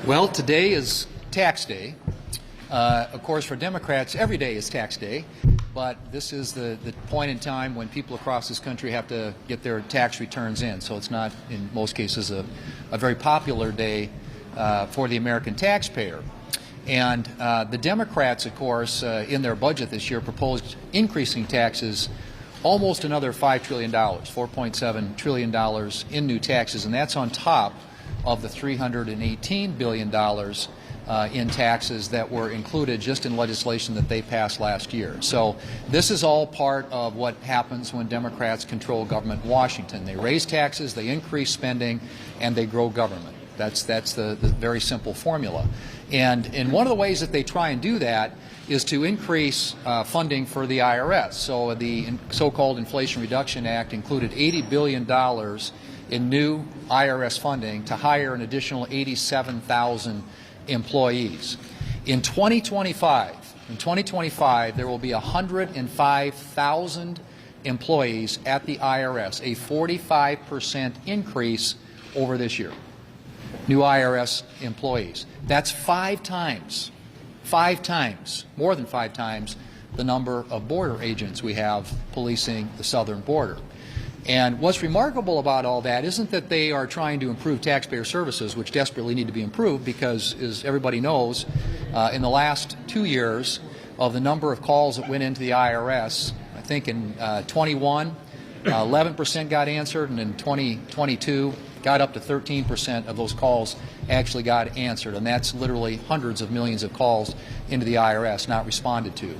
Well, today is tax day. Of course, for Democrats, every day is tax day, but this is the point in time when people across this country have to get their tax returns in. So it's not, in most cases, a very popular day for the American taxpayer. And the Democrats, of course, in their budget this year proposed increasing taxes almost another $5 trillion, $4.7 trillion in new taxes, and that's on top of the $318 billion in taxes that were included just in legislation that they passed last year. So this is all part of what happens when Democrats control government in Washington. They raise taxes, they increase spending, and they grow government. That's the very simple formula. And one of the ways that they try and do that is to increase funding for the IRS. So the so-called Inflation Reduction Act included $80 billion in new IRS funding to hire an additional 87,000 employees. In 2025, there will be 105,000 employees at the IRS, a 45% increase over this year. New IRS employees. That's five times, more than five times the number of border agents we have policing the southern border. And what's remarkable about all that isn't that they are trying to improve taxpayer services, which desperately need to be improved because, as everybody knows, in the last 2 years of the number of calls that went into the IRS, I think in 21, 11% got answered, and in 2022, got up to 13% of those calls actually got answered, and that's literally hundreds of millions of calls into the IRS not responded to.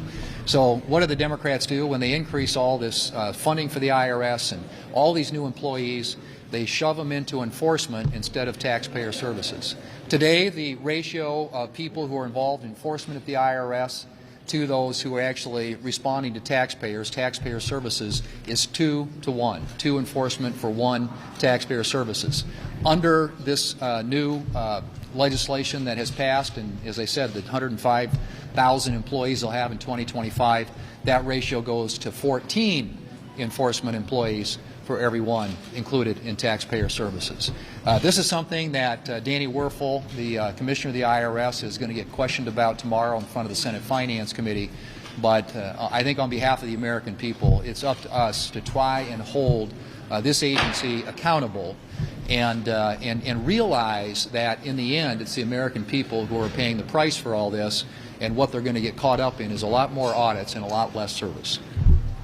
So what do the Democrats do when they increase all this funding for the IRS and all these new employees? They shove them into enforcement instead of taxpayer services. Today, the ratio of people who are involved in enforcement at the IRS to those who are actually responding to taxpayer services is 2 to 1, 2 enforcement for 1 taxpayer services. Under this new legislation that has passed, and as I said, the 105,000 employees they'll have in 2025, that ratio goes to 14 enforcement employees for every one included in taxpayer services. This is something that Danny Werfel, the Commissioner of the IRS, is going to get questioned about tomorrow in front of the Senate Finance Committee. But I think on behalf of the American people, it's up to us to try and hold this agency accountable and realize that in the end it's the American people who are paying the price for all this, and what they're going to get caught up in is a lot more audits and a lot less service.